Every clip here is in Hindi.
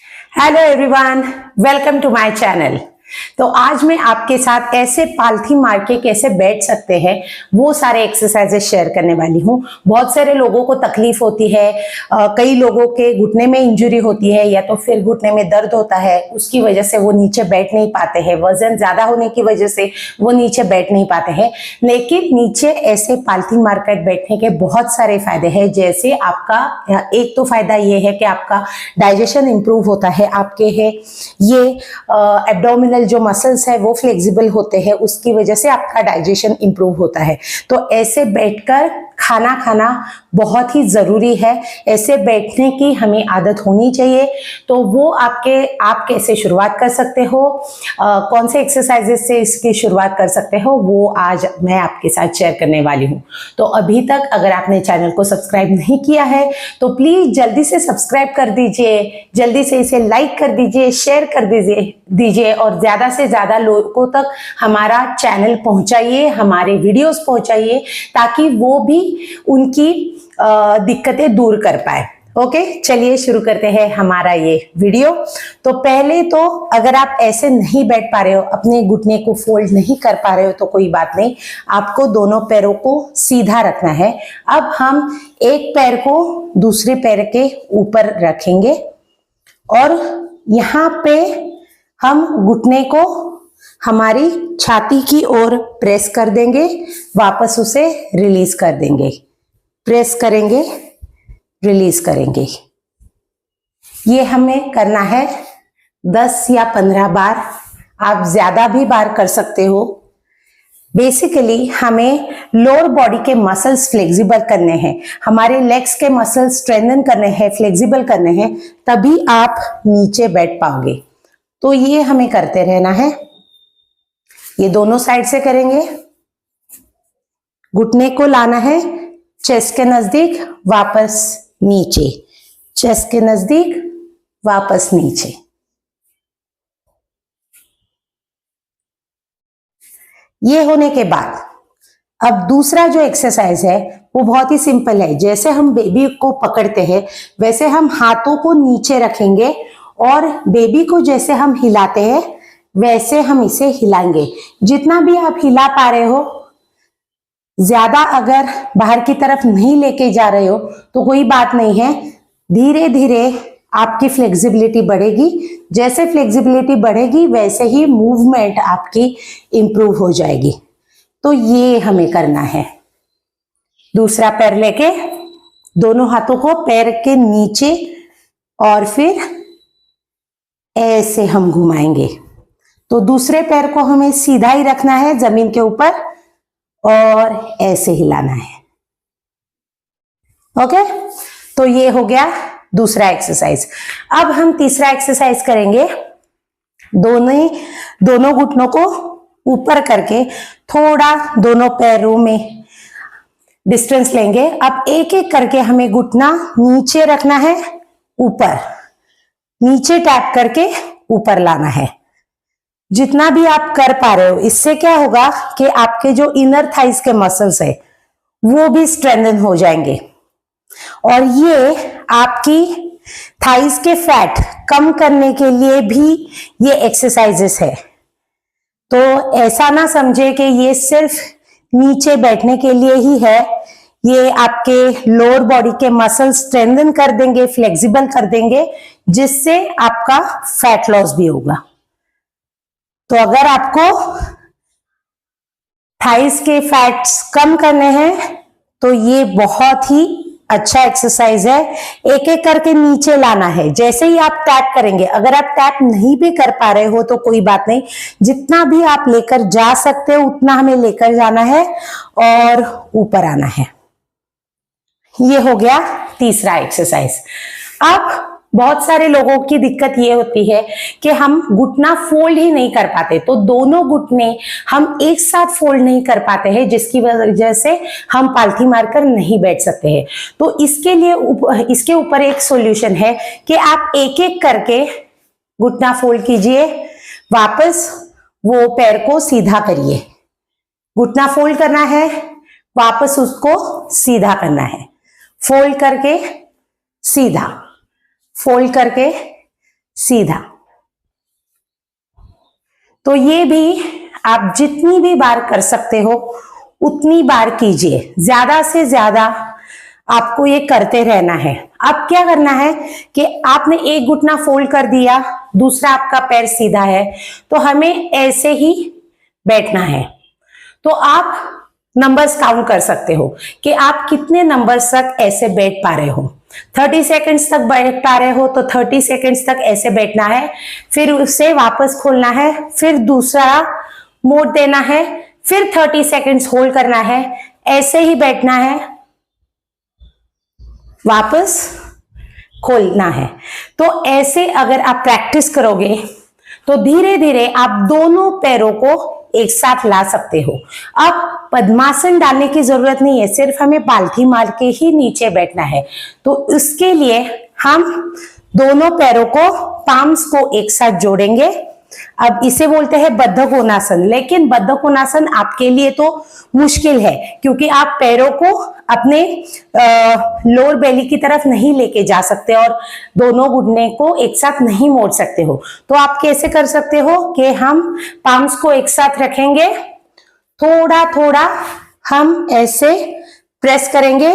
Hello everyone, welcome to my channel. तो आज मैं आपके साथ ऐसे पालथी मार के कैसे बैठ सकते हैं वो सारे एक्सरसाइजेस शेयर करने वाली हूँ। बहुत सारे लोगों को तकलीफ होती है, कई लोगों के घुटने में इंजरी होती है या तो फिर घुटने में दर्द होता है, उसकी वजह से वो नीचे बैठ नहीं पाते हैं। वजन ज्यादा होने की वजह से वो नीचे बैठ नहीं पाते हैं। लेकिन नीचे ऐसे पालथी मारकर बैठने के बहुत सारे फायदे हैं। जैसे आपका एक तो फायदा ये है कि आपका डाइजेशन इंप्रूव होता है, आपके है ये एब्डोमिनल जो मसल्स है वो फ्लेक्सिबल होते हैं, उसकी वजह से आपका डाइजेशन इंप्रूव होता है। तो ऐसे बैठकर खाना खाना बहुत ही जरूरी है। ऐसे बैठने की हमें आदत होनी चाहिए। तो वो आप कैसे शुरुआत कर सकते हो, कौन से एक्सरसाइजेस से इसकी शुरुआत कर सकते हो, वो आज मैं आपके साथ शेयर करने वाली हूँ। तो अभी तक अगर आपने चैनल को सब्सक्राइब नहीं किया है तो प्लीज जल्दी से सब्सक्राइब कर दीजिए, जल्दी से इसे लाइक कर दीजिए, शेयर कर दीजिए और ज्यादा से ज्यादा लोगों तक हमारा चैनल पहुंचाइए, हमारे वीडियोस पहुंचाइए, ताकि वो भी उनकी दिक्कतें दूर कर पाए। ओके, चलिए शुरू करते हैं हमारा ये वीडियो। तो पहले तो अगर आप ऐसे नहीं बैठ पा रहे हो, अपने घुटने को फोल्ड नहीं कर पा रहे हो, तो कोई बात नहीं, आपको दोनों पैरों को सीधा रखना है। अब हम एक पैर को दूसरे पैर के ऊपर रखेंगे और यहाँ पे हम घुटने को हमारी छाती की ओर प्रेस कर देंगे, वापस उसे रिलीज कर देंगे, प्रेस करेंगे, रिलीज करेंगे। ये हमें करना है 10 या 15 बार। आप ज्यादा भी बार कर सकते हो। बेसिकली हमें लोअर बॉडी के मसल्स फ्लेक्सिबल करने हैं, हमारे लेग्स के मसल्स स्ट्रेंथन करने हैं, फ्लेक्सिबल करने हैं, तभी आप नीचे बैठ पाओगे। तो ये हमें करते रहना है। ये दोनों साइड से करेंगे। घुटने को लाना है चेस्ट के नजदीक, वापस नीचे, चेस्ट के नजदीक, वापस नीचे। ये होने के बाद अब दूसरा जो एक्सरसाइज है वो बहुत ही सिंपल है। जैसे हम बेबी को पकड़ते हैं वैसे हम हाथों को नीचे रखेंगे और बेबी को जैसे हम हिलाते हैं वैसे हम इसे हिलाएंगे। जितना भी आप हिला पा रहे हो, ज्यादा अगर बाहर की तरफ नहीं लेके जा रहे हो तो कोई बात नहीं है। धीरे धीरे आपकी फ्लेक्सिबिलिटी बढ़ेगी। जैसे फ्लेक्सिबिलिटी बढ़ेगी वैसे ही मूवमेंट आपकी इंप्रूव हो जाएगी। तो ये हमें करना है। दूसरा पैर लेके दोनों हाथों को पैर के नीचे और फिर ऐसे हम घुमाएंगे। तो दूसरे पैर को हमें सीधा ही रखना है जमीन के ऊपर और ऐसे हिलाना है। ओके, तो ये हो गया दूसरा एक्सरसाइज। अब हम तीसरा एक्सरसाइज करेंगे। दोनों घुटनों को ऊपर करके थोड़ा दोनों पैरों में डिस्टेंस लेंगे। अब एक एक करके हमें घुटना नीचे रखना है, ऊपर, नीचे टैप करके ऊपर लाना है। जितना भी आप कर पा रहे हो, इससे क्या होगा कि आपके जो इनर थाइस के मसल्स है वो भी स्ट्रेंथन हो जाएंगे और ये आपकी थाइस के फैट कम करने के लिए भी ये एक्सरसाइजेस है। तो ऐसा ना समझे कि ये सिर्फ नीचे बैठने के लिए ही है। ये आपके लोअर बॉडी के मसल स्ट्रेंथन कर देंगे, फ्लेक्सिबल कर देंगे, जिससे आपका फैट लॉस भी होगा। तो अगर आपको थाइस के फैट्स कम करने हैं तो ये बहुत ही अच्छा एक्सरसाइज है। एक एक करके नीचे लाना है। जैसे ही आप टैप करेंगे, अगर आप टैप नहीं भी कर पा रहे हो तो कोई बात नहीं, जितना भी आप लेकर जा सकते हो उतना हमें लेकर जाना है और ऊपर आना है। ये हो गया तीसरा एक्सरसाइज। अब बहुत सारे लोगों की दिक्कत ये होती है कि हम घुटना फोल्ड ही नहीं कर पाते, तो दोनों घुटने हम एक साथ फोल्ड नहीं कर पाते हैं, जिसकी वजह से हम पालथी मारकर नहीं बैठ सकते हैं। तो इसके ऊपर एक सॉल्यूशन है कि आप एक एक करके घुटना फोल्ड कीजिए, वापस वो पैर को सीधा करिए। घुटना फोल्ड करना है, वापस उसको सीधा करना है, फोल्ड करके सीधा, फोल्ड करके सीधा। तो ये भी आप जितनी भी बार कर सकते हो उतनी बार कीजिए, ज्यादा से ज्यादा आपको ये करते रहना है। अब क्या करना है कि आपने एक घुटना फोल्ड कर दिया, दूसरा आपका पैर सीधा है, तो हमें ऐसे ही बैठना है। तो आप नंबर्स काउंट कर सकते हो कि आप कितने नंबर्स तक ऐसे बैठ पा रहे हो। 30 सेकंड्स तक बैठ पा रहे हो तो 30 सेकंड्स तक ऐसे बैठना है, फिर उसे वापस खोलना है, फिर दूसरा मोड़ देना है, फिर 30 सेकंड्स होल्ड करना है, ऐसे ही बैठना है, वापस खोलना है। तो ऐसे अगर आप प्रैक्टिस करोगे तो धीरे धीरे आप दोनों पैरों को एक साथ ला सकते हो। अब पद्मासन डालने की जरूरत नहीं है, सिर्फ हमें पालथी मार के ही नीचे बैठना है। तो इसके लिए हम दोनों पैरों को, पाम्स को एक साथ जोड़ेंगे। अब इसे बोलते हैं बद्ध कोणासन, लेकिन बद्ध कोणासन आपके लिए तो मुश्किल है क्योंकि आप पैरों को अपने लोअर बेली की तरफ नहीं लेके जा सकते और दोनों घुटने को एक साथ नहीं मोड़ सकते हो। तो आप कैसे कर सकते हो कि हम पाम्स को एक साथ रखेंगे, थोड़ा थोड़ा हम ऐसे प्रेस करेंगे,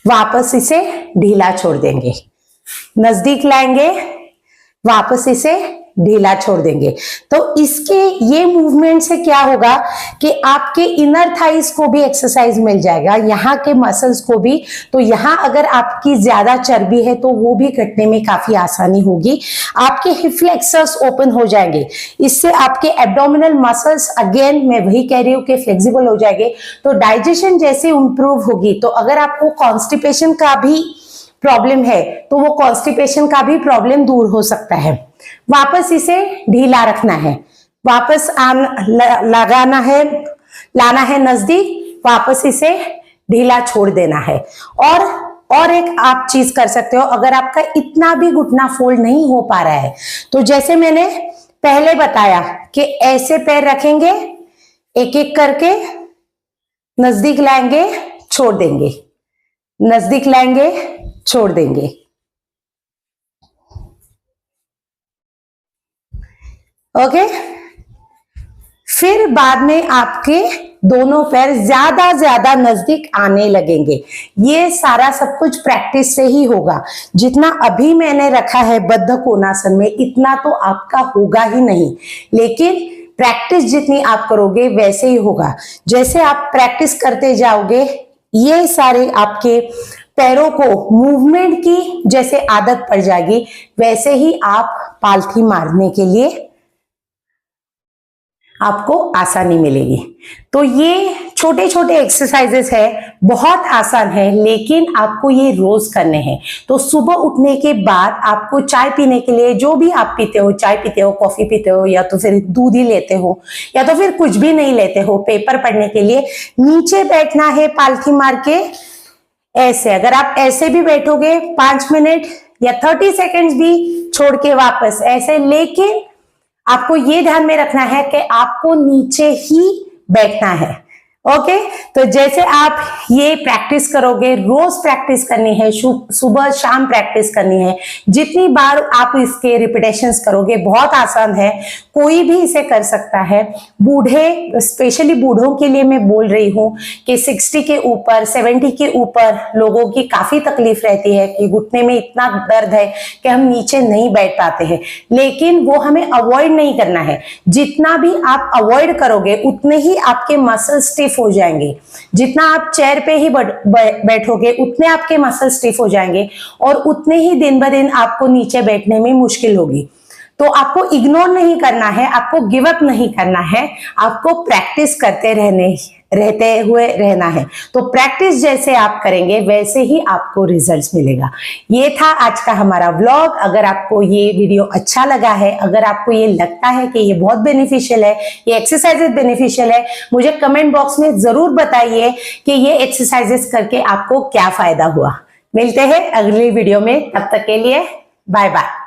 वापस इसे ढीला छोड़ देंगे, नजदीक लाएंगे, वापस इसे ढीला छोड़ देंगे। तो इसके ये मूवमेंट से क्या होगा कि आपके इनर थाइस को भी एक्सरसाइज मिल जाएगा, यहाँ के मसल्स को भी। तो यहाँ अगर आपकी ज्यादा चर्बी है तो वो भी घटने में काफी आसानी होगी। आपके हिप फ्लेक्सर्स ओपन हो जाएंगे, इससे आपके एब्डोमिनल मसल्स, अगेन मैं वही कह रही हूँ कि फ्लेक्सिबल हो जाएंगे। तो डाइजेशन जैसे इंप्रूव होगी। तो अगर आपको कॉन्स्टिपेशन का भी प्रॉब्लम है तो वो कॉन्स्टिपेशन का भी प्रॉब्लम दूर हो सकता है। वापस इसे ढीला रखना है, वापस लगाना है, लाना है नजदीक, वापस इसे ढीला छोड़ देना है। और एक आप चीज कर सकते हो, अगर आपका इतना भी घुटना फोल्ड नहीं हो पा रहा है तो जैसे मैंने पहले बताया कि ऐसे पैर रखेंगे, एक एक करके नजदीक लाएंगे, छोड़ देंगे, नजदीक लाएंगे, छोड़ देंगे। ओके, फिर बाद में आपके दोनों पैर ज्यादा ज्यादा नजदीक आने लगेंगे। ये सारा सब कुछ प्रैक्टिस से ही होगा। जितना अभी मैंने रखा है बद्ध कोणासन में, इतना तो आपका होगा ही नहीं, लेकिन प्रैक्टिस जितनी आप करोगे वैसे ही होगा। जैसे आप प्रैक्टिस करते जाओगे, ये सारे आपके पैरों को मूवमेंट की जैसे आदत पड़ जाएगी, वैसे ही आप पालथी मारने के लिए आपको आसानी मिलेगी। तो ये छोटे छोटे एक्सरसाइजेस है, बहुत आसान है, लेकिन आपको ये रोज करने हैं। तो सुबह उठने के बाद आपको चाय पीने के लिए, जो भी आप पीते हो, चाय पीते हो, कॉफी पीते हो, या तो फिर दूध ही लेते हो, या तो फिर कुछ भी नहीं लेते हो, पेपर पढ़ने के लिए नीचे बैठना है पालथी मार के। ऐसे अगर आप ऐसे भी बैठोगे 5 मिनट या 30 सेकेंड्स भी छोड़ के वापस ऐसे, लेकिन आपको ये ध्यान में रखना है कि आपको नीचे ही बैठना है। ओके, तो जैसे आप ये प्रैक्टिस करोगे, रोज प्रैक्टिस करनी है, सुबह शाम प्रैक्टिस करनी है। जितनी बार आप इसके रिपीटेशंस करोगे, बहुत आसान है, कोई भी इसे कर सकता है। बूढ़े, स्पेशली बूढ़ों के लिए मैं बोल रही हूँ कि 60 के ऊपर, 70 के ऊपर लोगों की काफी तकलीफ रहती है कि घुटने में इतना दर्द है कि हम नीचे नहीं बैठ पाते हैं, लेकिन वो हमें अवॉइड नहीं करना है। जितना भी आप अवॉइड करोगे उतने ही आपके मसल स्टिफ हो जाएंगे। जितना आप चेयर पे ही बैठोगे उतने आपके मसल स्टिफ हो जाएंगे और उतने ही दिन ब दिन आपको नीचे बैठने में मुश्किल होगी। तो आपको इग्नोर नहीं करना है, आपको गिव अप नहीं करना है, आपको प्रैक्टिस करते रहते हुए रहना है। तो प्रैक्टिस जैसे आप करेंगे वैसे ही आपको रिजल्ट्स मिलेगा। ये था आज का हमारा व्लॉग। अगर आपको ये वीडियो अच्छा लगा है, अगर आपको ये लगता है कि ये बहुत बेनिफिशियल है, ये एक्सरसाइजेस बेनिफिशियल है, मुझे कमेंट बॉक्स में जरूर बताइए कि ये एक्सरसाइजेस करके आपको क्या फायदा हुआ। मिलते हैं अगली वीडियो में, तब तक के लिए बाय बाय।